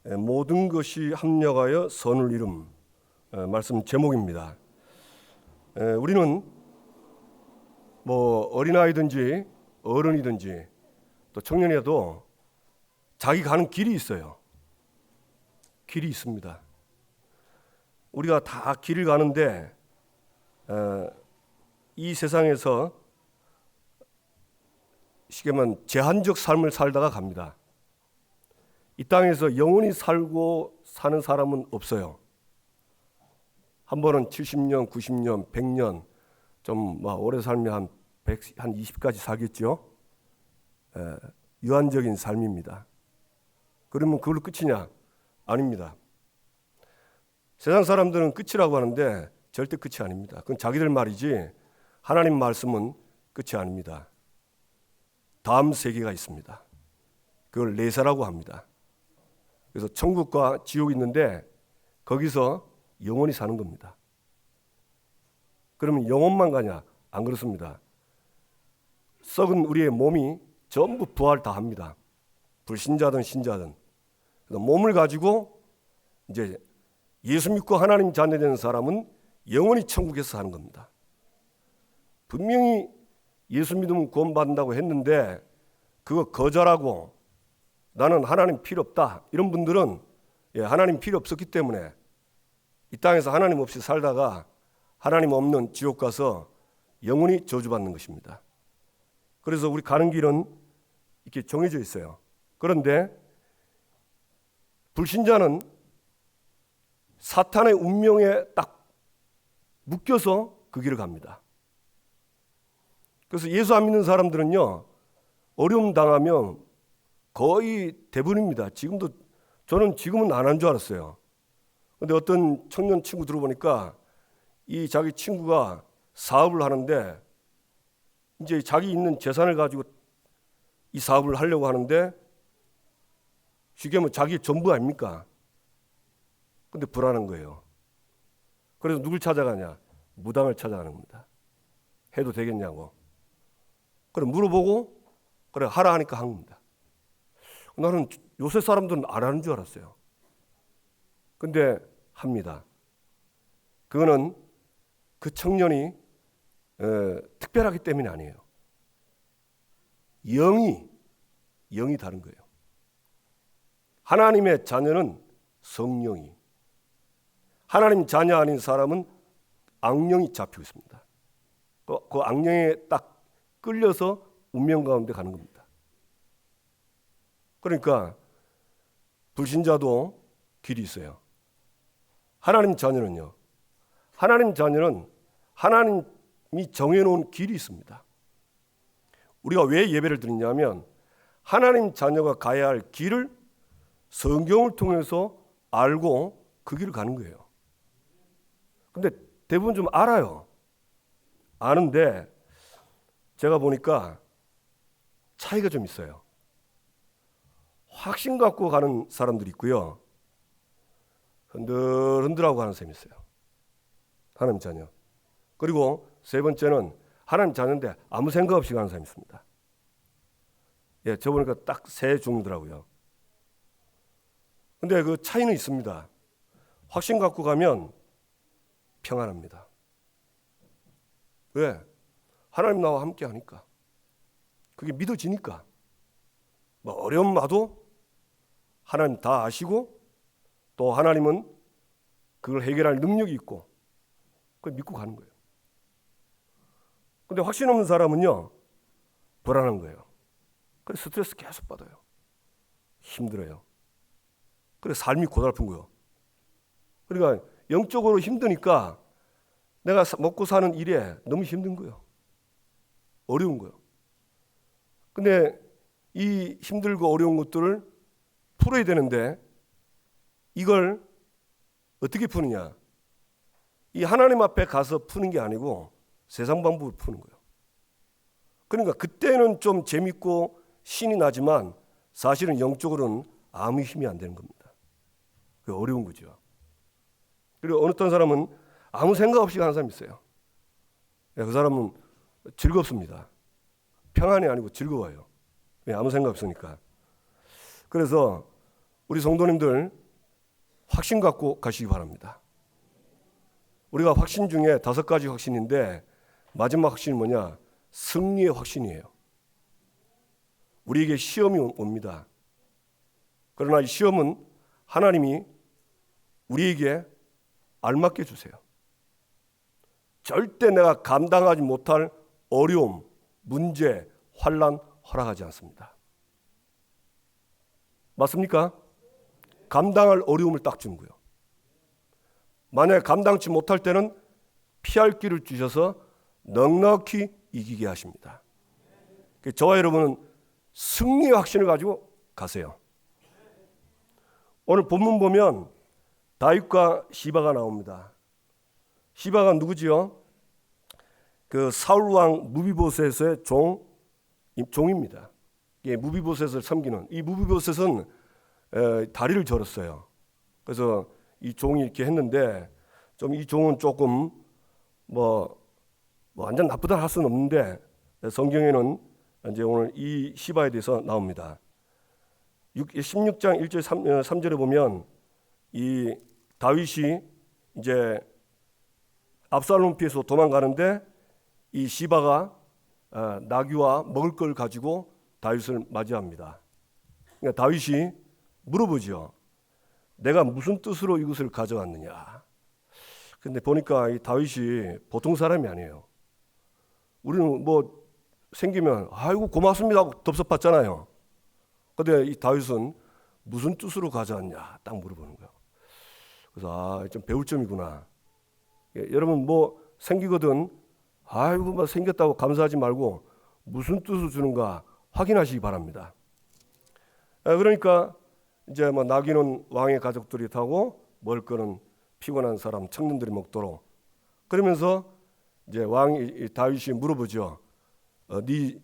모든 것이 합력하여 선을 이룸 말씀 제목입니다. 우리는 어린아이든지 어른이든지 또 청년이라도 자기 가는 길이 있어요. 길이 있습니다. 우리가 다 길을 가는데 이 세상에서 쉽게 말하면 제한적 삶을 살다가 갑니다. 이 땅에서 영원히 살고 사는 사람은 없어요. 한 번은 70년, 90년, 100년 좀 오래 살면 한 20까지 살겠죠. 유한적인 삶입니다. 그러면 그걸로 끝이냐? 아닙니다. 세상 사람들은 끝이라고 하는데 절대 끝이 아닙니다. 그건 자기들 말이지 하나님 말씀은 끝이 아닙니다. 다음 세계가 있습니다. 그걸 내세라고 합니다. 그래서 천국과 지옥이 있는데 거기서 영원히 사는 겁니다. 그러면 영혼만 가냐? 안 그렇습니다. 썩은 우리의 몸이 전부 부활 다 합니다. 불신자든 신자든. 그래서 몸을 가지고 이제 예수 믿고 하나님 자녀 되는 사람은 영원히 천국에서 사는 겁니다. 분명히 예수 믿으면 구원받는다고 했는데 그거 거절하고 나는 하나님 필요 없다. 이런 분들은 하나님 필요 없었기 때문에 이 땅에서 하나님 없이 살다가 하나님 없는 지옥 가서 영원히 저주받는 것입니다. 그래서 우리 가는 길은 이렇게 정해져 있어요. 그런데 불신자는 사탄의 운명에 딱 묶여서 그 길을 갑니다. 그래서 예수 안 믿는 사람들은요, 어려움 당하면 거의 대부분입니다. 저는 지금은 안 한 줄 알았어요. 근데 어떤 청년 친구 들어보니까 이 자기 친구가 사업을 하는데 이제 자기 있는 재산을 가지고 이 사업을 하려고 하는데 쉽게 말하면 자기 전부 아닙니까? 근데 불안한 거예요. 그래서 누굴 찾아가냐? 무당을 찾아가는 겁니다. 해도 되겠냐고. 그래 물어보고 그래 하라 하니까 한 겁니다. 나는 요새 사람들은 안 하는 줄 알았어요. 근데 합니다. 그거는 그 청년이 특별하기 때문이 아니에요. 영이 다른 거예요. 하나님의 자녀는 성령이, 하나님 자녀 아닌 사람은 악령이 잡히고 있습니다. 그 악령에 딱 끌려서 운명 가운데 가는 겁니다. 그러니까 불신자도 길이 있어요. 하나님 자녀는요. 하나님 자녀는 하나님이 정해놓은 길이 있습니다. 우리가 왜 예배를 드리냐면 하나님 자녀가 가야 할 길을 성경을 통해서 알고 그 길을 가는 거예요. 근데 대부분 좀 알아요. 아는데 제가 보니까 차이가 좀 있어요. 확신 갖고 가는 사람들이 있고요. 흔들흔들하고 가는 사람이 있어요. 하나님 자녀. 그리고 세 번째는 하나님 자녀인데 아무 생각 없이 가는 사람이 있습니다. 저 보니까 딱 세 종류더라고요. 근데 그 차이는 있습니다. 확신 갖고 가면 평안합니다. 왜? 하나님 나와 함께 하니까. 그게 믿어지니까. 어려움 와도 하나님 다 아시고 또 하나님은 그걸 해결할 능력이 있고 그걸 믿고 가는 거예요. 근데 확신 없는 사람은요, 불안한 거예요. 그래서 스트레스 계속 받아요. 힘들어요. 그래서 삶이 고달픈 거예요. 그러니까 영적으로 힘드니까 내가 먹고 사는 일에 너무 힘든 거예요. 어려운 거예요. 근데 이 힘들고 어려운 것들을 풀어야 되는데 이걸 어떻게 푸느냐? 이 하나님 앞에 가서 푸는 게 아니고 세상 방법으로 푸는 거예요. 그러니까 그때는 좀 재밌고 신이 나지만 사실은 영적으로는 아무 힘이 안 되는 겁니다. 그게 어려운 거죠. 그리고 어떤 사람은 아무 생각 없이 가는 사람이 있어요. 그 사람은 즐겁습니다. 평안이 아니고 즐거워요. 왜? 아무 생각 없으니까. 그래서 우리 성도님들 확신 갖고 가시기 바랍니다. 우리가 확신 중에 5가지 확신인데 마지막 확신이 뭐냐? 승리의 확신이에요. 우리에게 시험이 옵니다. 그러나 이 시험은 하나님이 우리에게 알맞게 주세요. 절대 내가 감당하지 못할 어려움, 문제, 환난 허락하지 않습니다. 맞습니까? 감당할 어려움을 딱 주는 거예요. 만약에 감당치 못할 때는 피할 길을 주셔서 넉넉히 이기게 하십니다. 저와 여러분은 승리의 확신을 가지고 가세요. 오늘 본문 보면 다윗과 시바가 나옵니다. 시바가 누구지요? 그 사울 왕 무비보셋의 종입니다. 무비보셋을 섬기는 이 무비보셋은 다리를 절었어요. 그래서 이 종이 이렇게 했는데 좀 이 종은 조금 뭐 완전 나쁘다 할 수는 없는데 성경에는 이제 오늘 이 시바에 대해서 나옵니다. 16장 1절 3절에 보면 이 다윗이 이제 압살롬 피해서 도망가는데 이 시바가 나귀와 먹을 걸 가지고 다윗을 맞이합니다. 그러니까 다윗이 물어보죠. 내가 무슨 뜻으로 이것을 가져왔느냐. 근데 보니까 이 다윗이 보통 사람이 아니에요. 우리는 뭐 생기면 아이고 고맙습니다 하고 덥석받잖아요. 근데 이 다윗은 무슨 뜻으로 가져왔냐 딱 물어보는 거예요. 그래서 좀 배울 점이구나. 여러분 뭐 생기거든 아이고 뭐 생겼다고 감사하지 말고 무슨 뜻을 주는가 확인하시기 바랍니다. 그러니까 이제 뭐 나귀는 왕의 가족들이 타고 먹을 거는 피곤한 사람 청년들이 먹도록 그러면서 이제 왕이 다윗이 물어보죠. 네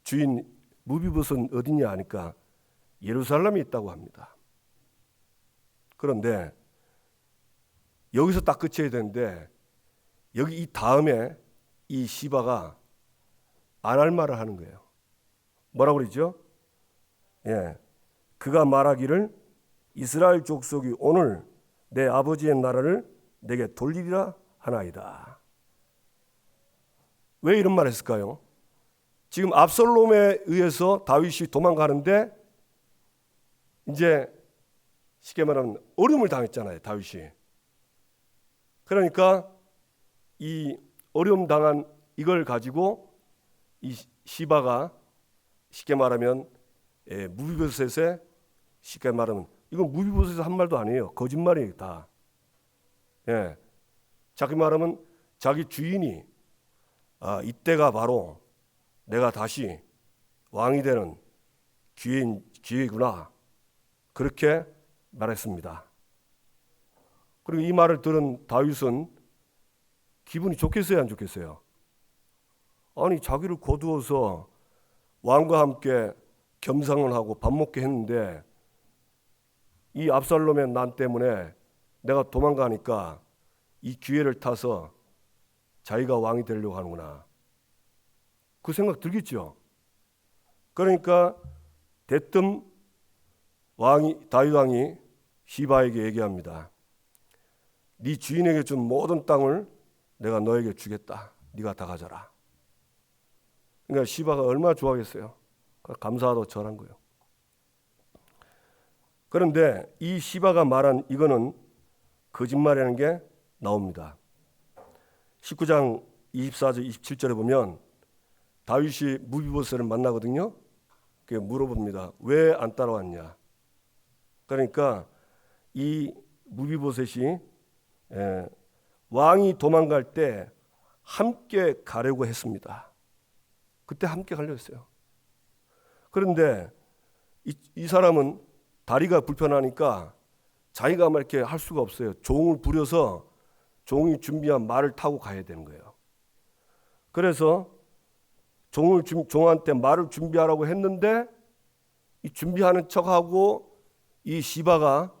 주인 무비보셋은 어디냐 하니까 예루살렘에 있다고 합니다. 그런데 여기서 딱 끝이어야 되는데 여기 이 다음에 이 시바가 안 할 말을 하는 거예요. 뭐라고 그러죠? 그가 말하기를 이스라엘 족속이 오늘 내 아버지의 나라를 내게 돌리리라 하나이다. 왜 이런 말 했을까요? 지금 압살롬에 의해서 다윗이 도망가는데 이제 쉽게 말하면 어려움을 당했잖아요, 다윗이. 그러니까 이 어려움 당한 이걸 가지고 이 시바가 쉽게 말하면 무비보셋에 쉽게 말하면 이건 무비보셋에서 한 말도 아니에요. 거짓말이에요, 다. 자기 말하면 자기 주인이 이때가 바로 내가 다시 왕이 되는 기회구나. 그렇게 말했습니다. 그리고 이 말을 들은 다윗은 기분이 좋겠어요, 안 좋겠어요? 아니 자기를 거두어서 왕과 함께 겸상을 하고 밥 먹게 했는데 이 압살롬의 난 때문에 내가 도망가니까 이 기회를 타서 자기가 왕이 되려고 하는구나. 그 생각 들겠죠. 그러니까 대뜸 다윗 왕이 시바에게 얘기합니다. 네 주인에게 준 모든 땅을 내가 너에게 주겠다. 네가 다 가져라. 그러니까 시바가 얼마나 좋아하겠어요. 감사하다고 절한 거예요. 그런데 이 시바가 말한 이거는 거짓말이라는 게 나옵니다. 19장 24절 27절에 보면 다윗이 무비보셋을 만나거든요. 물어봅니다. 왜 안 따라왔냐. 그러니까 이 무비보셋이 왕이 도망갈 때 함께 가려고 했습니다. 그때 함께 가려고 했어요. 그런데 이 사람은 다리가 불편하니까 자기가 막 이렇게 할 수가 없어요. 종을 부려서 종이 준비한 말을 타고 가야 되는 거예요. 그래서 종한테 말을 준비하라고 했는데 이 준비하는 척하고 이 시바가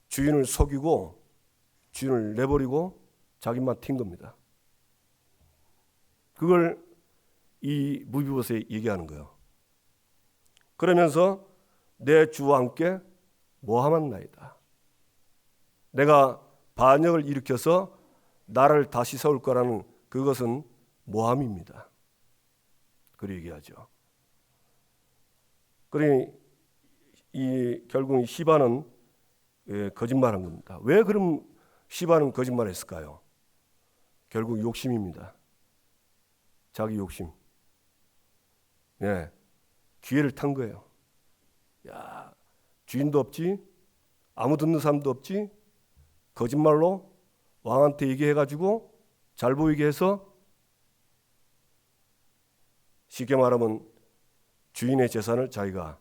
주인을 속이고 주인을 내버리고 자기만 튄 겁니다. 그걸 이 무비보셋이 얘기하는 거예요. 그러면서 내 주와 함께 모함한나이다. 내가 반역을 일으켜서 나를 다시 세울 거라는 그것은 모함입니다. 그렇게 얘기하죠. 그러니 결국 시바는 거짓말한 겁니다. 왜 그럼 시바는 거짓말했을까요? 결국 욕심입니다. 자기 욕심. 기회를 탄 거예요. 야, 주인도 없지, 아무 듣는 사람도 없지, 거짓말로 왕한테 얘기해가지고 잘 보이게 해서 쉽게 말하면 주인의 재산을 자기가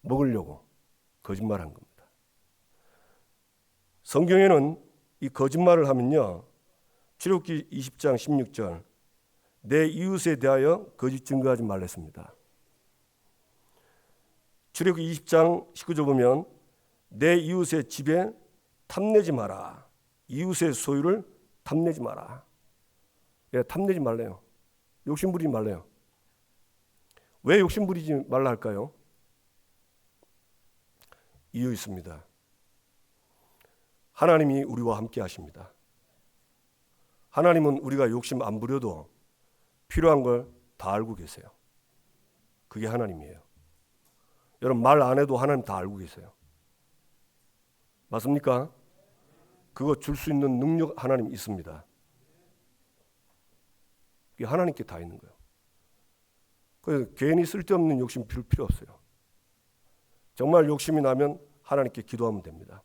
먹으려고 거짓말한 겁니다. 성경에는 이 거짓말을 하면요, 출애굽기 20장 16절 내 이웃에 대하여 거짓 증거하지 말랬습니다. 출애굽기 20장 19절 보면 내 이웃의 집에 탐내지 마라. 이웃의 소유를 탐내지 마라. 탐내지 말래요. 욕심 부리지 말래요. 왜 욕심 부리지 말라 할까요? 이유 있습니다. 하나님이 우리와 함께 하십니다. 하나님은 우리가 욕심 안 부려도 필요한 걸 다 알고 계세요. 그게 하나님이에요. 여러분 말 안 해도 하나님 다 알고 계세요. 맞습니까? 그거 줄 수 있는 능력 하나님 있습니다. 그게 하나님께 다 있는 거예요. 그래서 괜히 쓸데없는 욕심 필요 없어요. 정말 욕심이 나면 하나님께 기도하면 됩니다.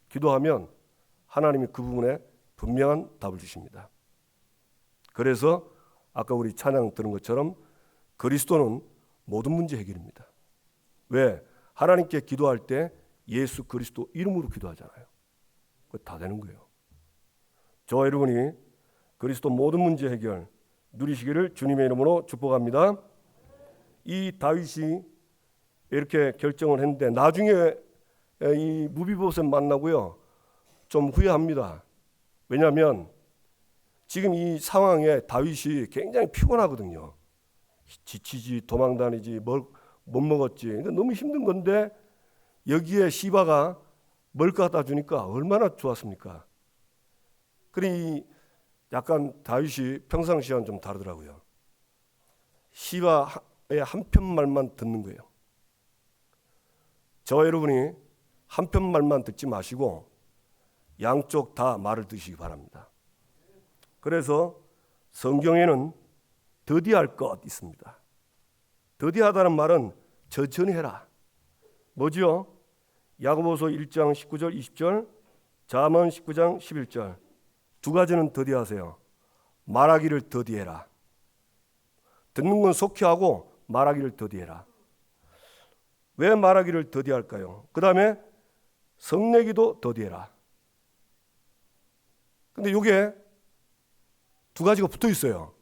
기도하면 하나님이 그 부분에 분명한 답을 주십니다. 그래서 아까 우리 찬양 들은 것처럼 그리스도는 모든 문제 해결입니다. 왜? 하나님께 기도할 때 예수 그리스도 이름으로 기도하잖아요. 그거 다 되는 거예요. 저와 여러분이 그리스도 모든 문제 해결 누리시기를 주님의 이름으로 축복합니다. 이 다윗이 이렇게 결정을 했는데 나중에 이 무비보셋 만나고요 좀 후회합니다. 왜냐하면 지금 이 상황에 다윗이 굉장히 피곤하거든요. 지치지, 도망다니지, 못 먹었지. 그러니까 너무 힘든 건데 여기에 시바가 뭘 갖다 주니까 얼마나 좋았습니까? 그러니 약간 다윗이 평상시와는 좀 다르더라고요. 시바의 한편 말만 듣는 거예요. 저와 여러분이 한편 말만 듣지 마시고 양쪽 다 말을 듣시기 바랍니다. 그래서 성경에는 더디할 것 있습니다. 더디하다는 말은 천천히 해라. 뭐죠? 야고보서 1장 19절 20절, 잠언 19장 11절 두 가지는 더디하세요. 말하기를 더디해라. 듣는 건 속히 하고 말하기를 더디해라. 왜 말하기를 더디할까요? 그 다음에 성내기도 더디해라. 근데 이게 두 가지가 붙어 있어요.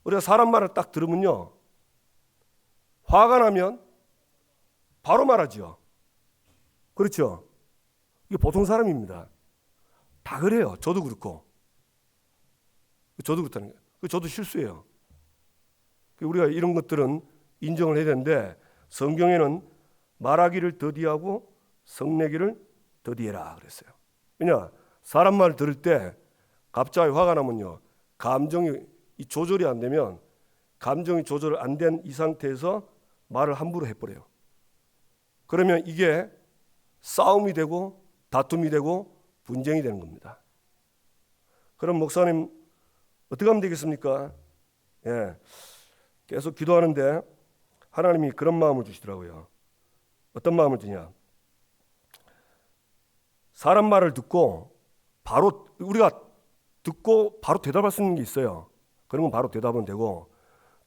우리가 사람 말을 딱 들으면요, 화가 나면 바로 말하죠. 그렇죠? 이게 보통 사람입니다. 다 그래요. 저도 그렇고. 저도 그렇다는 거예요. 저도 실수해요. 우리가 이런 것들은 인정을 해야 되는데 성경에는 말하기를 더디하고 성내기를 더디해라 그랬어요. 왜냐? 사람 말 들을 때 갑자기 화가 나면요, 감정이 조절이 안 되면 감정이 조절 안 된 이 상태에서 말을 함부로 해버려요. 그러면 이게 싸움이 되고 다툼이 되고 분쟁이 되는 겁니다. 그럼 목사님 어떻게 하면 되겠습니까? 계속 기도하는데 하나님이 그런 마음을 주시더라고요. 어떤 마음을 주냐? 사람 말을 듣고 바로 우리가 듣고 바로 대답할 수 있는 게 있어요. 그런 건 바로 대답은 되고,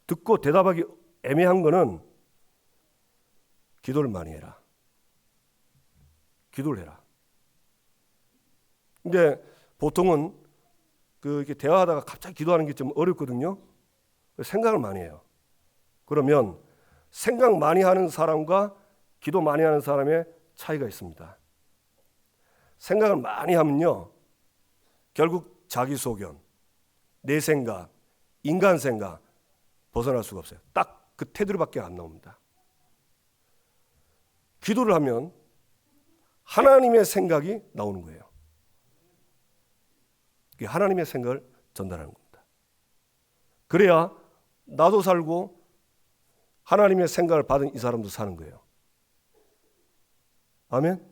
듣고 대답하기 애매한 거는 기도를 많이 해라. 기도를 해라. 근데 보통은 이렇게 대화하다가 갑자기 기도하는 게 좀 어렵거든요. 생각을 많이 해요. 그러면 생각 많이 하는 사람과 기도 많이 하는 사람의 차이가 있습니다. 생각을 많이 하면요, 결국 자기 소견, 내 생각, 인간 생각 벗어날 수가 없어요. 딱 그 테두리밖에 안 나옵니다. 기도를 하면 하나님의 생각이 나오는 거예요. 그게 하나님의 생각을 전달하는 겁니다. 그래야 나도 살고 하나님의 생각을 받은 이 사람도 사는 거예요. 아멘?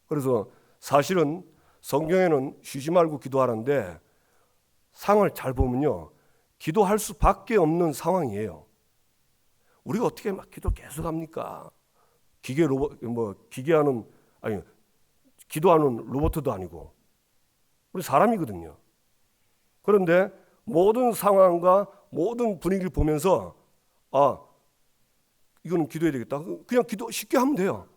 그래서 사실은 성경에는 쉬지 말고 기도하라는데 상황을 잘 보면요, 기도할 수밖에 없는 상황이에요. 우리가 어떻게 막 기도 계속 합니까? 기계 로봇, 기계하는, 아니, 기도하는 로봇도 아니고 우리 사람이거든요. 그런데 모든 상황과 모든 분위기를 보면서 이거는 기도해야 되겠다. 그냥 기도 쉽게 하면 돼요.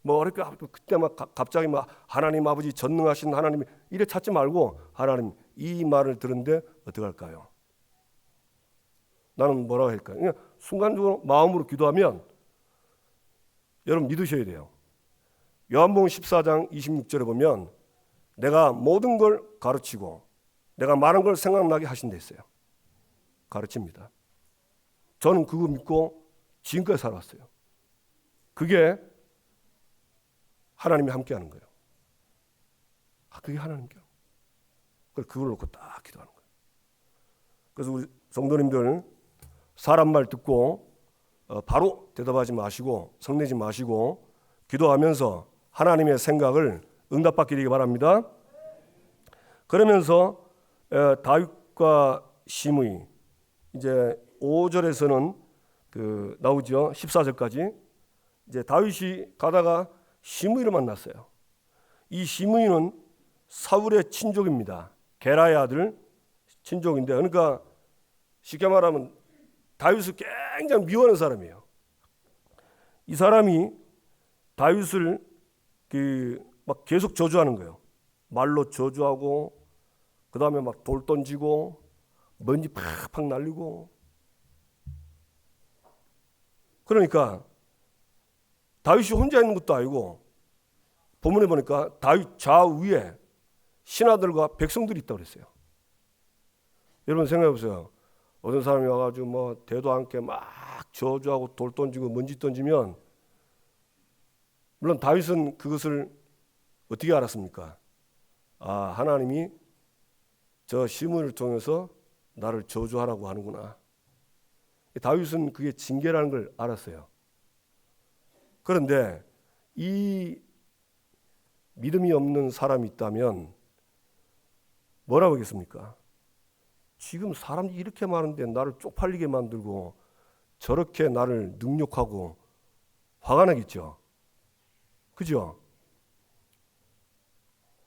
어렵게 그때 막 갑자기 막 하나님 아버지 전능하신 하나님 이래 찾지 말고, 하나님 이 말을 들은데 어떻게 할까요? 나는 뭐라고 할까요? 그냥 순간적으로 마음으로 기도하면 여러분 믿으셔야 돼요. 요한복음 14장 26절에 보면 내가 모든 걸 가르치고 내가 말한 걸 생각나게 하신다 했어요. 가르칩니다. 저는 그거 믿고 지금까지 살아왔어요. 그게 하나님이 함께하는 거예요. 그게 하나님께요. 그걸 놓고 딱 기도하는 거예요. 그래서 우리 성도님들 사람 말 듣고 바로 대답하지 마시고 성내지 마시고 기도하면서 하나님의 생각을 응답받게 되기 바랍니다. 그러면서 다윗과 시므이, 이제 5절에서는 나오죠. 14절까지 이제 다윗이 가다가 시므이를 만났어요. 이 시므이는 사울의 친족입니다. 게라의 아들 친족인데, 그러니까 쉽게 말하면 다윗을 굉장히 미워하는 사람이에요. 이 사람이 다윗을 막 계속 저주하는 거예요. 말로 저주하고, 그 다음에 막 돌 던지고, 먼지 팍팍 날리고. 그러니까 다윗이 혼자 있는 것도 아니고, 본문에 보니까 다윗 좌우에 신하들과 백성들이 있다고 그랬어요. 여러분 생각해 보세요. 어떤 사람이 와가지고 대도 않게 막 저주하고 돌 던지고 먼지 던지면, 물론 다윗은 그것을 어떻게 알았습니까? 하나님이 저 시므이를 통해서 나를 저주하라고 하는구나. 다윗은 그게 징계라는 걸 알았어요. 그런데 이 믿음이 없는 사람이 있다면 뭐라고 하겠습니까? 지금 사람이 이렇게 많은데 나를 쪽팔리게 만들고 저렇게 나를 능욕하고 화가 나겠죠. 그죠?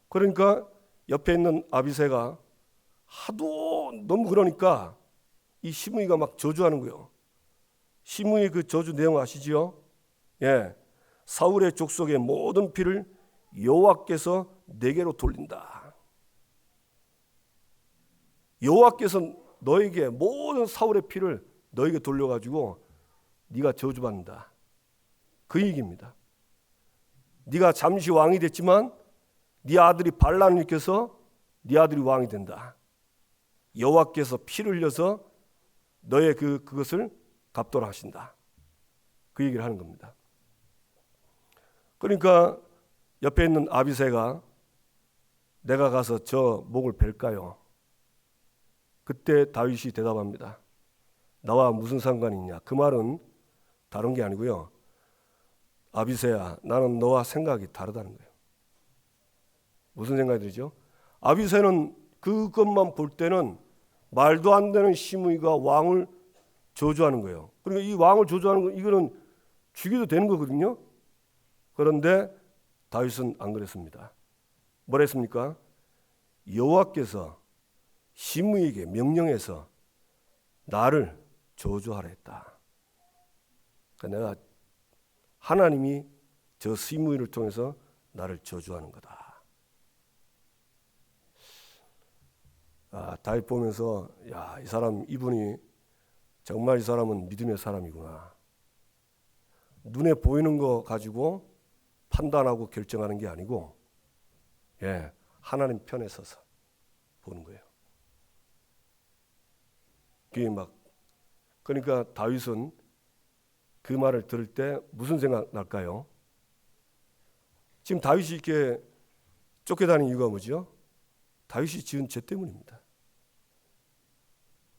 그러니까 옆에 있는 아비새가 하도 너무 그러니까 이 시므이가 막 저주하는 거예요. 시므이 그 저주 내용 아시죠? 예, 사울의 족속의 모든 피를 여호와께서 내게로 돌린다. 여호와께서 너에게 모든 사울의 피를 너에게 돌려가지고 네가 저주받는다. 그 얘기입니다. 네가 잠시 왕이 됐지만 네 아들이 반란을 일으켜서 네 아들이 왕이 된다. 여호와께서 피를 흘려서 너의 그것을 갚도록 하신다. 그 얘기를 하는 겁니다. 그러니까 옆에 있는 아비새가 내가 가서 저 목을 벨까요? 그때 다윗이 대답합니다. 나와 무슨 상관이 있냐? 그 말은 다른 게 아니고요. 아비새야, 나는 너와 생각이 다르다는 거예요. 무슨 생각이 들죠? 아비새는 그것만 볼 때는 말도 안 되는 시므이가 왕을 저주하는 거예요. 그러니까 이 왕을 저주하는 거, 이거는 죽여도 되는 거거든요. 그런데 다윗은 안 그랬습니다. 뭐라 했습니까? 여호와께서 시므이에게 명령해서 나를 저주하라 했다. 그러니까 내가 하나님이 저 시므이를 통해서 나를 저주하는 거다. 다윗 보면서 이 사람, 이분이 정말 이 사람은 믿음의 사람이구나. 눈에 보이는 거 가지고 판단하고 결정하는 게 아니고, 하나님 편에 서서 보는 거예요. 그게 그러니까 다윗은 그 말을 들을 때 무슨 생각 날까요? 지금 다윗이 이렇게 쫓겨다니는 이유가 뭐죠? 다윗이 지은 죄 때문입니다.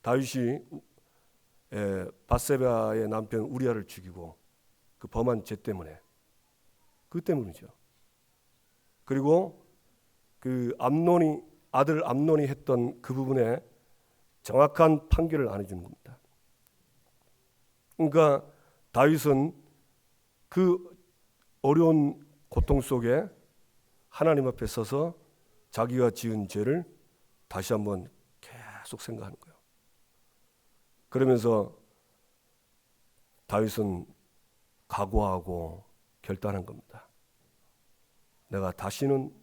다윗이 밧세바의 남편 우리아를 죽이고 그 범한 죄 때문에, 그 때문이죠. 그리고 그 아들 암논이 했던 그 부분에 정확한 판결을 안 해주는 겁니다. 그러니까 다윗은 그 어려운 고통 속에 하나님 앞에 서서 자기가 지은 죄를 다시 한번 계속 생각하는 거예요. 그러면서 다윗은 각오하고 결단한 겁니다. 내가 다시는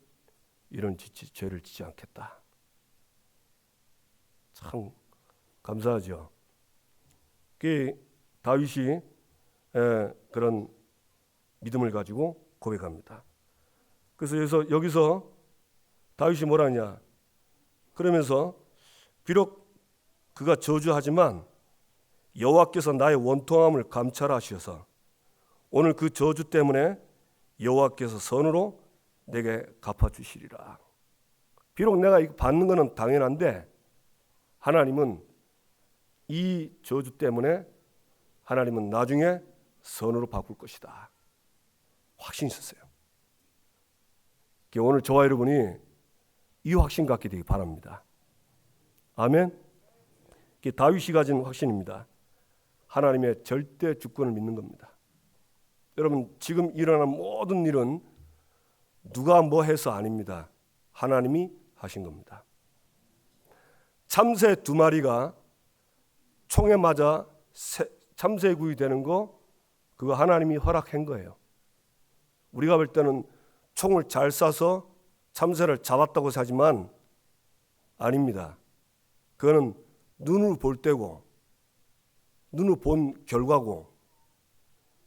이런 죄를 짓지 않겠다. 참 감사하죠. 그 다윗이 그런 믿음을 가지고 고백합니다. 그래서 여기서 다윗이 뭐라 하냐? 그러면서 비록 그가 저주하지만 여호와께서 나의 원통함을 감찰하셔서 오늘 그 저주 때문에 여호와께서 선으로 내게 갚아주시리라. 비록 내가 이거 받는 것은 당연한데 하나님은 이 저주 때문에 하나님은 나중에 선으로 바꿀 것이다. 확신이 있었어요. 오늘 저와 여러분이 이 확신 갖게 되기 바랍니다. 아멘. 다윗이 가진 확신입니다. 하나님의 절대 주권을 믿는 겁니다. 여러분, 지금 일어난 모든 일은 누가 뭐 해서 아닙니다. 하나님이 하신 겁니다. 참새 2마리가 총에 맞아 참새구이 되는 거, 그거 하나님이 허락한 거예요. 우리가 볼 때는 총을 잘 쏴서 참새를 잡았다고 하지만 아닙니다. 그거는 눈으로 볼 때고 눈으로 본 결과고,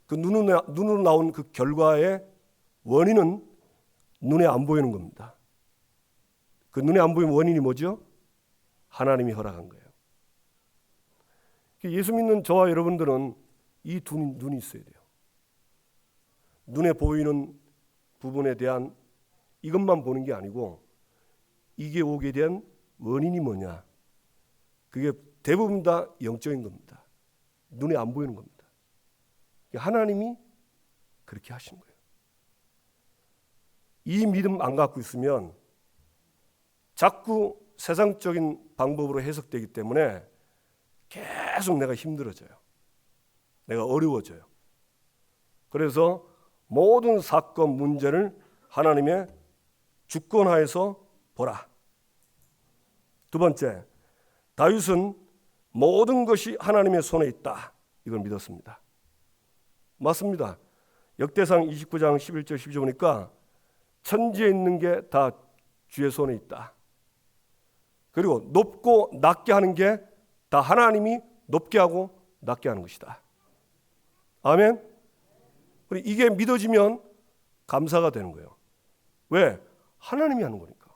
그 눈으로 나온 그 결과의 원인은 눈에 안 보이는 겁니다. 그 눈에 안 보이는 원인이 뭐죠? 하나님이 허락한 거예요. 예수 믿는 저와 여러분들은 이 눈이 있어야 돼요. 눈에 보이는 부분에 대한 이것만 보는 게 아니고 이게 오게 된 원인이 뭐냐, 그게 대부분 다 영적인 겁니다. 눈에 안 보이는 겁니다. 하나님이 그렇게 하신 거예요. 이 믿음 안 갖고 있으면 자꾸 세상적인 방법으로 해석되기 때문에 계속 내가 힘들어져요. 내가 어려워져요. 그래서 모든 사건 문제를 하나님의 주권하에서 보라. 두 번째, 다윗은 모든 것이 하나님의 손에 있다, 이걸 믿었습니다. 맞습니다. 역대상 29장 11절 12절 보니까 천지에 있는 게 다 주의 손에 있다. 그리고 높고 낮게 하는 게 다 하나님이 높게 하고 낮게 하는 것이다. 아멘. 그리고 이게 믿어지면 감사가 되는 거예요. 왜? 하나님이 하는 거니까.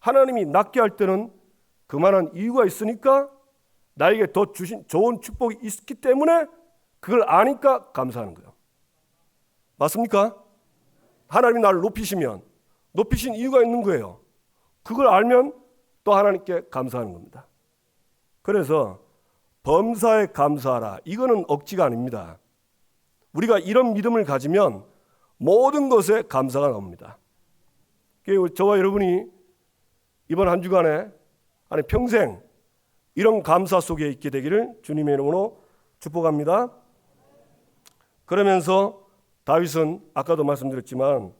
하나님이 낮게 할 때는 그만한 이유가 있으니까, 나에게 더 주신 좋은 축복이 있기 때문에 그걸 아니까 감사하는 거예요. 맞습니까? 하나님이 나를 높이시면 높이신 이유가 있는 거예요. 그걸 알면 또 하나님께 감사하는 겁니다. 그래서 범사에 감사하라, 이거는 억지가 아닙니다. 우리가 이런 믿음을 가지면 모든 것에 감사가 나옵니다. 저와 여러분이 이번 한 주간에, 아니 평생 이런 감사 속에 있게 되기를 주님의 이름으로 축복합니다. 그러면서 다윗은 아까도 말씀드렸지만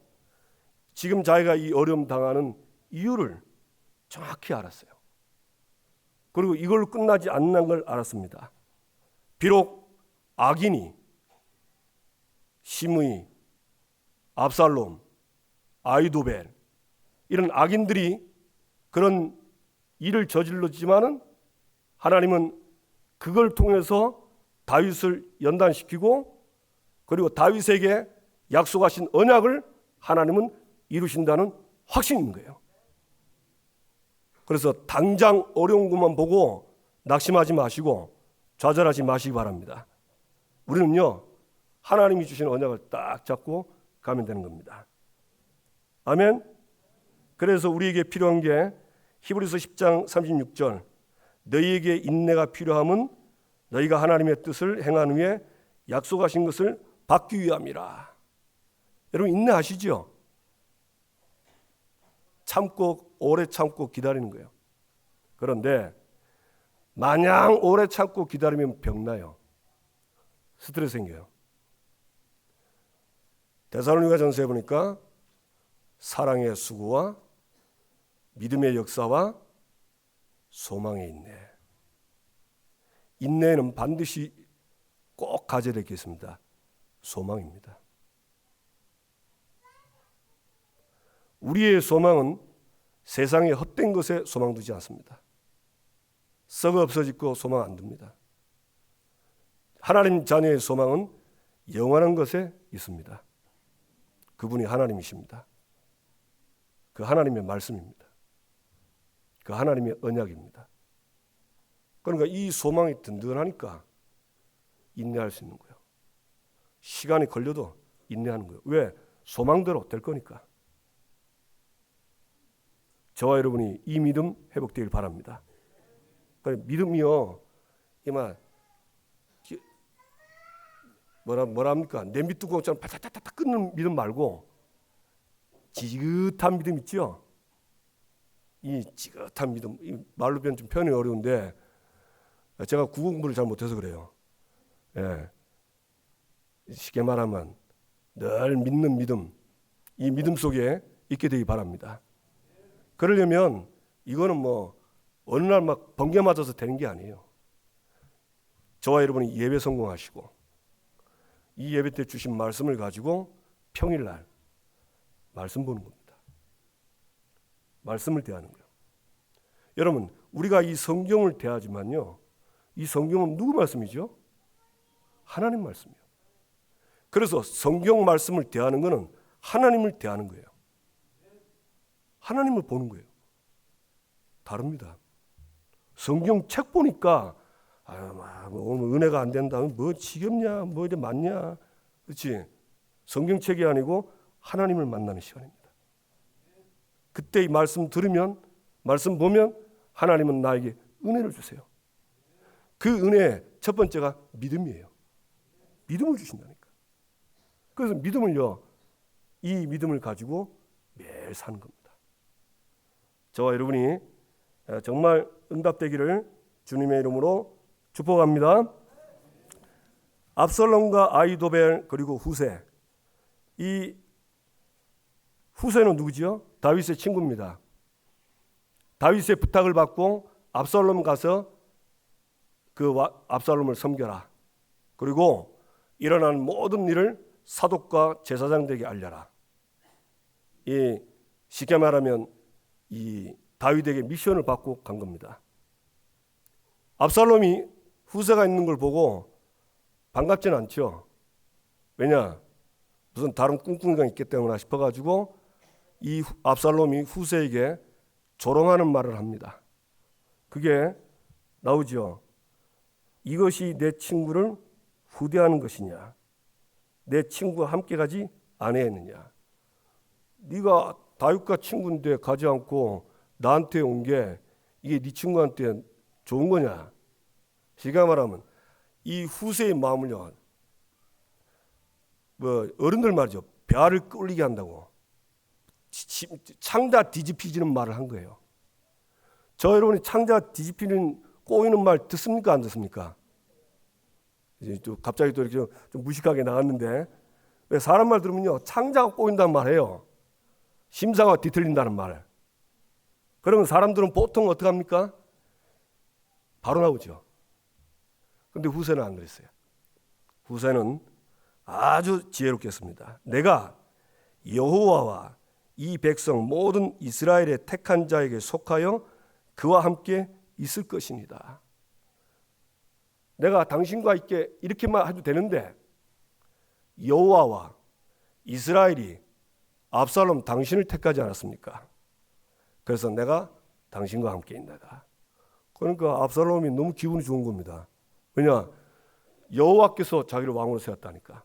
지금 자기가 이 어려움 당하는 이유를 정확히 알았어요. 그리고 이걸로 끝나지 않는 걸 알았습니다. 비록 악인이, 시므이, 압살롬, 아히도벨, 이런 악인들이 그런 일을 저질렀지만은 하나님은 그걸 통해서 다윗을 연단시키고, 그리고 다윗에게 약속하신 언약을 하나님은 이루신다는 확신이 있는 거예요. 그래서 당장 어려운 것만 보고 낙심하지 마시고 좌절하지 마시기 바랍니다. 우리는요, 하나님이 주신 언약을 딱 잡고 가면 되는 겁니다. 아멘. 그래서 우리에게 필요한 게 히브리서 10장 36절, 너희에게 인내가 필요함은 너희가 하나님의 뜻을 행한 후에 약속하신 것을 받기 위함이라. 여러분 인내하시죠? 참고 오래 참고 기다리는 거예요. 그런데 마냥 오래 참고 기다리면 병나요. 스트레스 생겨요. 데살로니가전서에 보니까 사랑의 수고와 믿음의 역사와 소망의 인내. 인내는 반드시 꼭 가져야 될 게 있습니다. 소망입니다. 우리의 소망은 세상의 헛된 것에 소망 두지 않습니다. 썩어 없어지고 소망 안 둡니다. 하나님 자녀의 소망은 영원한 것에 있습니다. 그분이 하나님이십니다. 그 하나님의 말씀입니다. 그 하나님의 언약입니다. 그러니까 이 소망이 든든하니까 인내할 수 있는 거예요. 시간이 걸려도 인내하는 거예요. 왜? 소망대로 될 거니까. 저와 여러분이 이 믿음 회복되길 바랍니다. 그러니까 믿음이요, 이만 뭐랍니까? 냄비 뚜껑처럼 바닥바닥 끓는 믿음 말고 지긋한 믿음 있죠? 이 지긋한 믿음, 이 말로 표현 좀 표현이 어려운데 제가 국어 공부를 잘 못해서 그래요. 예. 쉽게 말하면 늘 믿는 믿음, 이 믿음 속에 있게 되기 바랍니다. 그러려면 이거는 뭐 어느 날 막 번개 맞아서 되는 게 아니에요. 저와 여러분이 예배 성공하시고 이 예배 때 주신 말씀을 가지고 평일날 말씀 보는 겁니다. 말씀을 대하는 거예요. 여러분, 우리가 이 성경을 대하지만요, 이 성경은 누구 말씀이죠? 하나님 말씀이에요. 그래서 성경 말씀을 대하는 것은 하나님을 대하는 거예요. 하나님을 보는 거예요. 다릅니다. 성경 책 보니까 뭐 은혜가 안 된다, 뭐 지겹냐, 뭐 이래 맞냐, 그렇지? 성경책이 아니고 하나님을 만나는 시간입니다. 그때 이 말씀 들으면, 말씀 보면 하나님은 나에게 은혜를 주세요. 그 은혜 첫 번째가 믿음이에요. 믿음을 주신다니까. 그래서 믿음을요, 이 믿음을 가지고 매일 사는 겁니다. 저와 여러분이 정말 응답되기를 주님의 이름으로 축복합니다. 압살롬과 아히도벨 그리고 후세. 이 후세는 누구지요? 다윗의 친구입니다. 다윗의 부탁을 받고 압살롬 가서 그 압살롬을 섬겨라. 그리고 일어난 모든 일을 사독과 제사장들에게 알려라. 이 쉽게 말하면 이 다윗에게 미션을 받고 간 겁니다. 압살롬이 후세가 있는 걸 보고 반갑지는 않죠. 왜냐? 무슨 다른 꿍꿍이가 있기 때문에 싶어가지고 이 압살롬이 후세에게 조롱하는 말을 합니다. 그게 나오죠. 이것이 내 친구를 후대하는 것이냐? 내 친구와 함께 가지 아니했느냐? 네가 다윗과 친구인데 가지 않고 나한테 온 게 이게 네 친구한테 좋은 거냐? 제가 말하면 이 후세의 마음을요, 뭐 어른들 말이죠, 배알을 끓이게 한다고 창자 뒤집히지는 말을 한 거예요. 저 여러분이 창자 뒤집히는 꼬이는 말 듣습니까, 안 듣습니까? 이제 또 갑자기 또 이렇게 좀 무식하게 나갔는데, 왜 사람 말 들으면요, 창자가 꼬인다는 말 해요. 심사가 뒤틀린다는 말. 그러면 사람들은 보통 어떻게 합니까? 바로 나오죠. 근데 후세는 안 그랬어요. 후세는 아주 지혜롭게 했습니다. 내가 여호와와 이 백성 모든 이스라엘의 택한 자에게 속하여 그와 함께 있을 것입니다. 내가 당신과 있게 이렇게만 해도 되는데 여호와와 이스라엘이 압살롬 당신을 택하지 않았습니까? 그래서 내가 당신과 함께 있나이다. 그러니까 압살롬이 너무 기분이 좋은 겁니다. 왜냐? 여호와께서 자기를 왕으로 세웠다니까.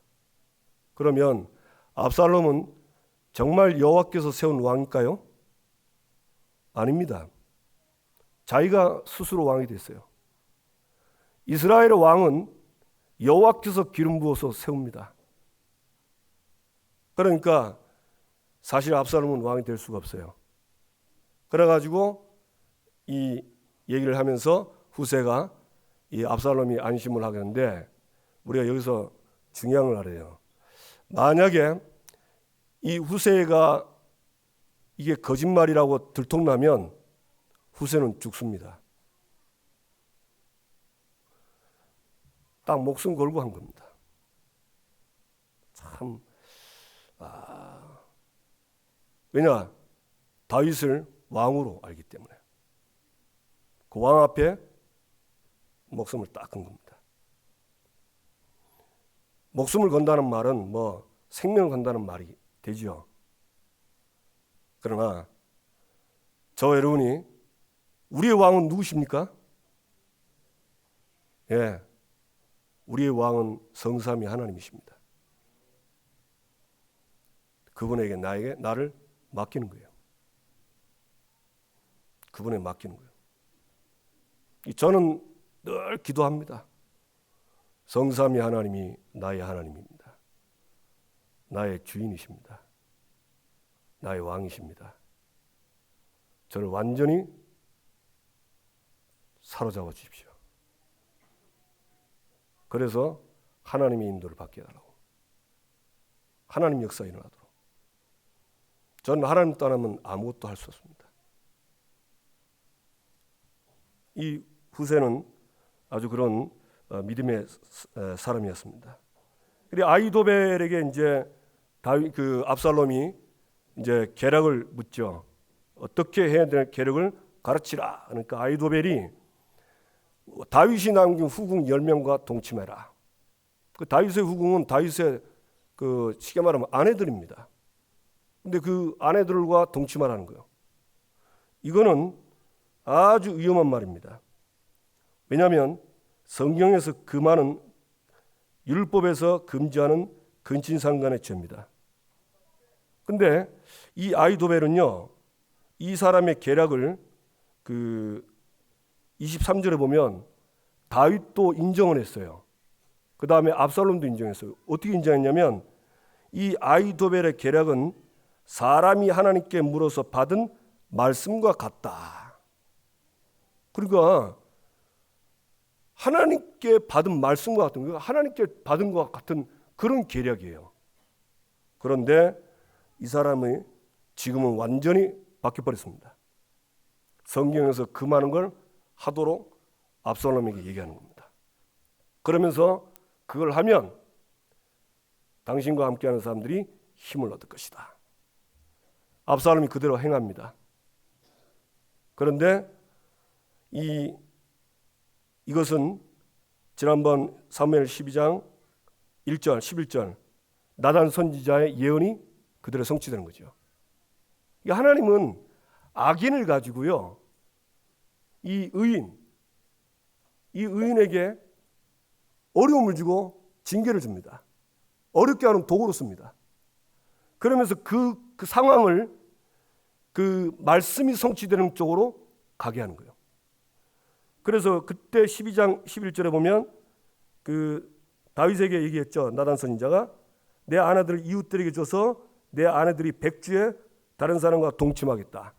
그러면 압살롬은 정말 여호와께서 세운 왕일까요? 아닙니다. 자기가 스스로 왕이 됐어요. 이스라엘의 왕은 여호와께서 기름 부어서 세웁니다. 그러니까 사실 압살롬은 왕이 될 수가 없어요. 그래가지고 이 얘기를 하면서 후세가 이 압살롬이 안심을 하겠는데, 우리가 여기서 중요한 걸 알아요. 만약에 이 후세가 이게 거짓말이라고 들통나면 후세는 죽습니다. 딱 목숨 걸고 한 겁니다. 참, 왜냐? 다윗을 왕으로 알기 때문에 그 왕 앞에 목숨을 딱 건 겁니다. 목숨을 건다는 말은 뭐 생명을 건다는 말이 되죠. 그러나 저 여러분이 우리의 왕은 누구십니까? 예, 우리의 왕은 성삼위 하나님이십니다. 그분에게 나를 맡기는 거예요. 그분에 맡기는 거예요. 저는 늘 기도합니다. 성삼위 하나님이 나의 하나님입니다. 나의 주인이십니다. 나의 왕이십니다. 저를 완전히 사로잡아 주십시오. 그래서 하나님의 인도를 받게 해달라고. 하나님 역사 일어나도록. 저는 하나님 떠나면 아무것도 할 수 없습니다. 이 후세는 아주 그런 믿음의 사람이었습니다. 그리고 아히도벨에게 이제 그 압살롬이 이제 계략을 묻죠. 어떻게 해야 될 계략을 가르치라. 그러니까 아히도벨이 다윗이 남긴 후궁 10명과 동침해라. 그 다윗의 후궁은 다윗의 그 쉽게 말하면 아내들입니다. 근데 그 아내들과 동침하라는 거예요. 이거는 아주 위험한 말입니다. 왜냐하면 성경에서 금하는 율법에서 금지하는 근친상간의 죄입니다. 근데 이 아히도벨은요, 이 사람의 계략을 그 23절에 보면 다윗도 인정을 했어요. 그 다음에 압살롬도 인정했어요. 어떻게 인정했냐면 이 아히도벨의 계략은 사람이 하나님께 물어서 받은 말씀과 같다. 그러니까 하나님께 받은 말씀과 같은, 하나님께 받은 것 같은 그런 계략이에요. 그런데 이 사람이 지금은 완전히 바뀌어버렸습니다. 성경에서 금하는 걸 하도록 압살롬에게 얘기하는 겁니다. 그러면서 그걸 하면 당신과 함께하는 사람들이 힘을 얻을 것이다. 압살롬이 그대로 행합니다. 그런데 이것은 지난번 사무엘 12장 1절 11절 나단 선지자의 예언이 그대로 성취되는 거죠. 하나님은 악인을 가지고요, 이 의인에게 어려움을 주고 징계를 줍니다. 어렵게 하는 도구로 씁니다. 그러면서 그 상황을 그 말씀이 성취되는 쪽으로 가게 하는 거예요. 그래서 그때 12장 11절에 보면 그 다윗에게 얘기했죠. 나단 선지자가 내 아내들을 이웃들에게 줘서 내 아내들이 백주에 다른 사람과 동침하겠다.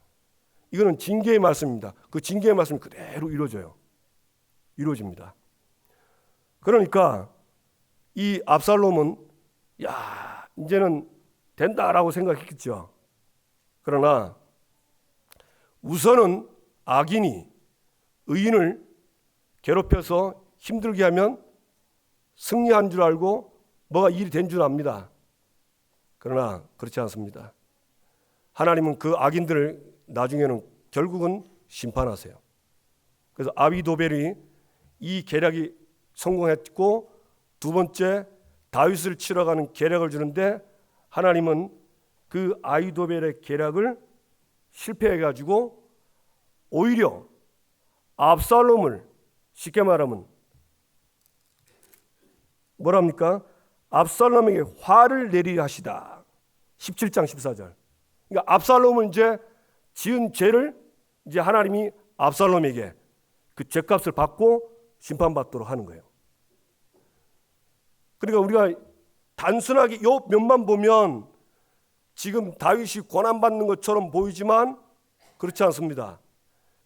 이거는 징계의 말씀입니다. 그 징계의 말씀이 그대로 이루어집니다. 그러니까 이 압살롬은 이제는 된다라고 생각했겠죠. 그러나 우선은 악인이 의인을 괴롭혀서 힘들게 하면 승리한 줄 알고 뭐가 일이 된 줄 압니다. 그러나 그렇지 않습니다. 하나님은 그 악인들을 나중에는 결국은 심판하세요. 그래서 아히도벨이 이 계략이 성공했고 두 번째 다윗을 치러 가는 계략을 주는데 하나님은 그 아히도벨의 계략을 실패해가지고 오히려 압살롬을 쉽게 말하면 뭐랍니까? 압살롬에게 화를 내리려 하시다. 17장 14절. 그러니까 압살롬은 이제 지은 죄를 이제 하나님이 압살롬에게 그 죄값을 받고 심판받도록 하는 거예요. 그러니까 우리가 단순하게 요 면만 보면 지금 다윗이 고난받는 것처럼 보이지만 그렇지 않습니다.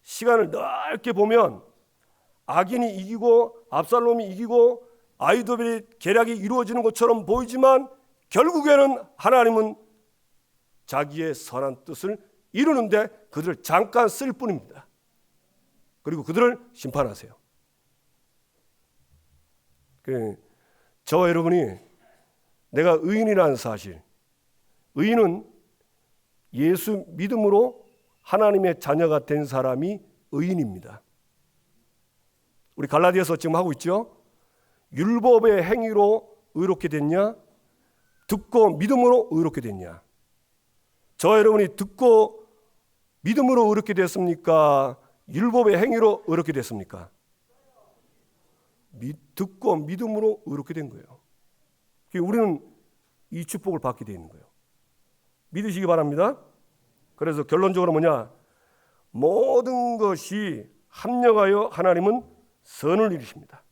시간을 넓게 보면 악인이 이기고 압살롬이 이기고 아히도벨의 계략이 이루어지는 것처럼 보이지만 결국에는 하나님은 자기의 선한 뜻을 이루는데 그들을 잠깐 쓸 뿐입니다. 그리고 그들을 심판하세요. 저와 여러분이 내가 의인이라는 사실, 의인은 예수 믿음으로 하나님의 자녀가 된 사람이 의인입니다. 우리 갈라디아서 지금 하고 있죠. 율법의 행위로 의롭게 됐냐? 듣고 믿음으로 의롭게 됐냐? 저와 여러분이 듣고 믿음으로 의롭게 됐습니까? 율법의 행위로 의롭게 됐습니까? 듣고 믿음으로 의롭게 된 거예요. 우리는 이 축복을 받게 되어 있는 거예요. 믿으시기 바랍니다. 그래서 결론적으로 뭐냐? 모든 것이 합력하여 하나님은 선을 이루십니다.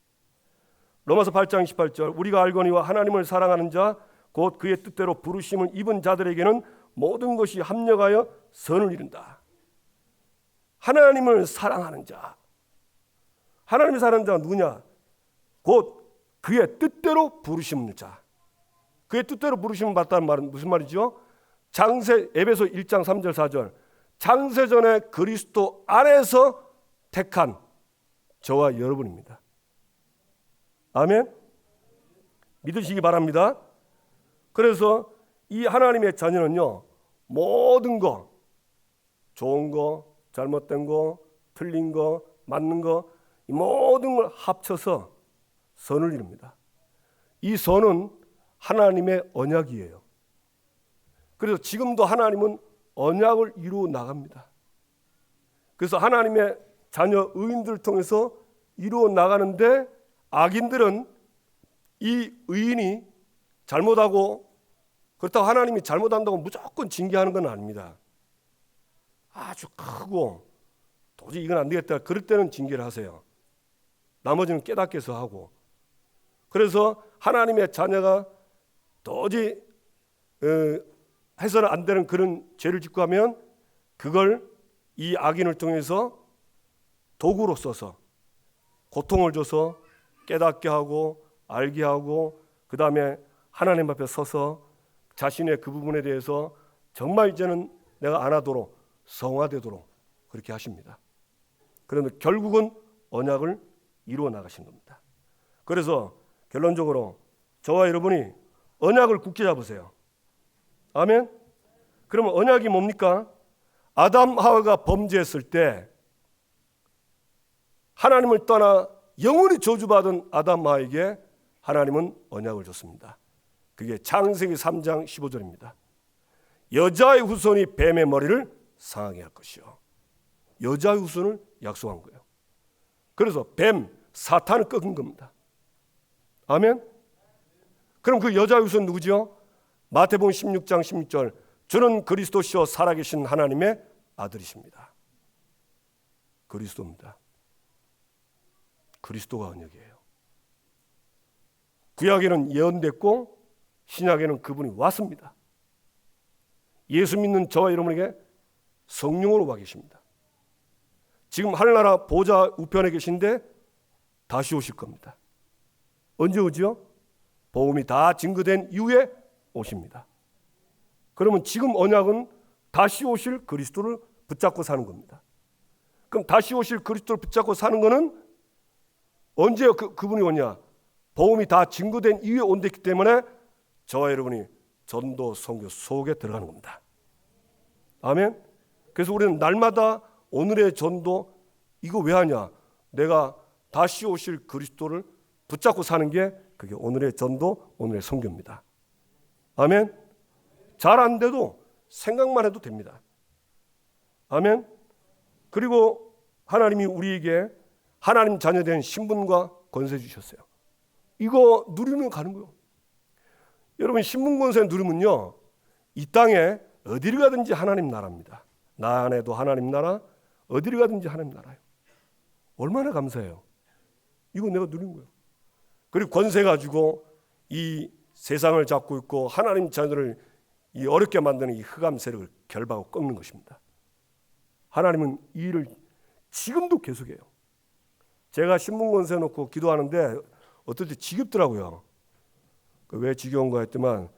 로마서 8장 28절 우리가 알거니와 하나님을 사랑하는 자 곧 그의 뜻대로 부르심을 입은 자들에게는 모든 것이 합력하여 선을 이룬다. 하나님을 사랑하는 자, 하나님을 사랑하는 자가 누구냐? 곧 그의 뜻대로 부르심을 자. 그의 뜻대로 부르심을 받다는 말은 무슨 말이죠? 에베소 1장 3절 4절 창세전에 그리스도 안에서 택한 저와 여러분입니다. 아멘? 믿으시기 바랍니다. 그래서 이 하나님의 자녀는요, 모든 거, 좋은 거, 잘못된 거, 틀린 거, 맞는 거, 이 모든 걸 합쳐서 선을 이룹니다. 이 선은 하나님의 언약이에요. 그래서 지금도 하나님은 언약을 이루어 나갑니다. 그래서 하나님의 자녀 의인들을 통해서 이루어 나가는데 악인들은 이 의인이 잘못하고 그렇다고 하나님이 잘못한다고 무조건 징계하는 건 아닙니다. 아주 크고 도저히 이건 안 되겠다 그럴 때는 징계를 하세요. 나머지는 깨닫게 해서 하고. 그래서 하나님의 자녀가 도저히 해서는 안 되는 그런 죄를 짓고 하면 그걸 이 악인을 통해서 도구로 써서 고통을 줘서 깨닫게 하고 알게 하고 그 다음에 하나님 앞에 서서 자신의 그 부분에 대해서 정말 이제는 내가 안 하도록 성화되도록 그렇게 하십니다. 그런데 결국은 언약을 이루어 나가신 겁니다. 그래서 결론적으로 저와 여러분이 언약을 굳게 잡으세요. 아멘? 그러면 언약이 뭡니까? 아담 하와가 범죄했을 때 하나님을 떠나 영원히 저주받은 아담 하와에게 하나님은 언약을 줬습니다. 그게 창세기 3장 15절입니다. 여자의 후손이 뱀의 머리를 상하게 할 것이요. 여자의 후손을 약속한 거예요. 그래서 뱀, 사탄을 꺾은 겁니다. 아멘? 그럼 그 여자의 후손 누구죠? 마태복음 16장 16절 주는 그리스도시요 살아계신 하나님의 아들이십니다. 그리스도입니다. 그리스도가 언약이에요. 구약에는 예언됐고 신약에는 그분이 왔습니다. 예수 믿는 저와 여러분에게 성령으로 와 계십니다. 지금 하늘나라 보좌 우편에 계신데 다시 오실 겁니다. 언제 오지요? 복음이 다 증거된 이후에 오십니다. 그러면 지금 언약은 다시 오실 그리스도를 붙잡고 사는 겁니다. 그럼 다시 오실 그리스도를 붙잡고 사는 거는 언제 그분이 오냐? 복음이 다 증거된 이후에 온댔기 때문에 저와 여러분이 전도 선교 속에 들어가는 겁니다. 아멘? 그래서 우리는 날마다 오늘의 전도 이거 왜 하냐? 내가 다시 오실 그리스도를 붙잡고 사는 게 그게 오늘의 전도, 오늘의 선교입니다. 아멘? 잘 안 돼도 생각만 해도 됩니다. 아멘? 그리고 하나님이 우리에게 하나님 자녀된 신분과 권세 주셨어요. 이거 누리면 가는 거예요. 여러분 신분권세 누리면요, 이 땅에 어디를 가든지 하나님 나라입니다. 나 안에도 하나님 나라, 어디를 가든지 하나님 나라예요. 얼마나 감사해요. 이거 내가 누린 거예요. 그리고 권세 가지고 이 세상을 잡고 있고 하나님 자녀를 이 어렵게 만드는 이 흑암 세력을 결박하고 꺾는 것입니다. 하나님은 이 일을 지금도 계속해요. 제가 신분권세 놓고 기도하는데 어떨 때 지겹더라고요. 왜 지겨운가 했더만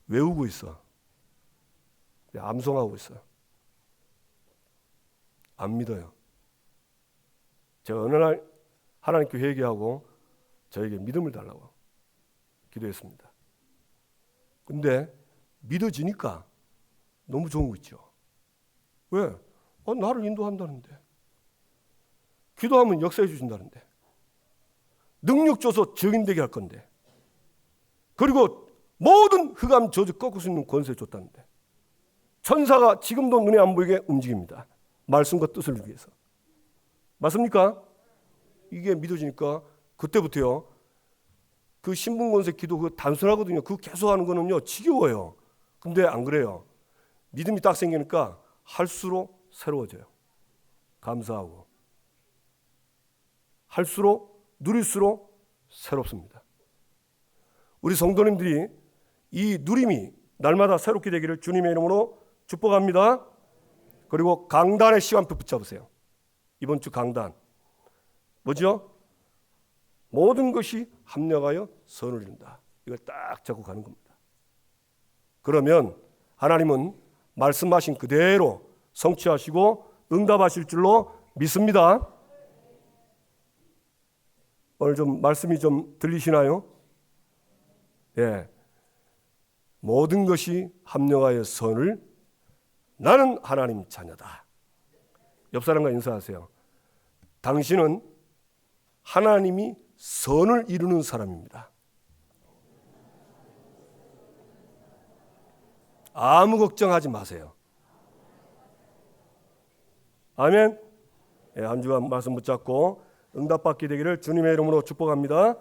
외우고 있어. 암송하고 있어. 안 믿어요. 제가 어느 날 하나님께 회개하고 저에게 믿음을 달라고 기도했습니다. 근데 믿어지니까 너무 좋은 거 있죠. 왜? 나를 인도한다는데, 기도하면 역사해 주신다는데, 능력 줘서 증인되게 할 건데, 그리고 모든 흑암 저주 꺾을 수 있는 권세 줬다는데, 천사가 지금도 눈에 안 보이게 움직입니다. 말씀과 뜻을 위해서. 맞습니까? 이게 믿어지니까 그때부터요, 그 신분권세 기도 그거 단순하거든요. 그거 계속 하는 거는요 지겨워요. 근데 안 그래요. 믿음이 딱 생기니까 할수록 새로워져요. 감사하고 할수록 누릴수록 새롭습니다. 우리 성도님들이 이 누림이 날마다 새롭게 되기를 주님의 이름으로 축복합니다. 그리고 강단의 시간표 붙잡으세요. 이번 주 강단 뭐죠? 모든 것이 합력하여 선을 이룬다. 이걸 딱 잡고 가는 겁니다. 그러면 하나님은 말씀하신 그대로 성취하시고 응답하실 줄로 믿습니다. 오늘 좀 말씀이 좀 들리시나요? 예. 모든 것이 합력하여 선을, 나는 하나님 자녀다. 옆 사람과 인사하세요. 당신은 하나님이 선을 이루는 사람입니다. 아무 걱정하지 마세요. 아멘. 한 주간 말씀 붙잡고 응답받게 되기를 주님의 이름으로 축복합니다.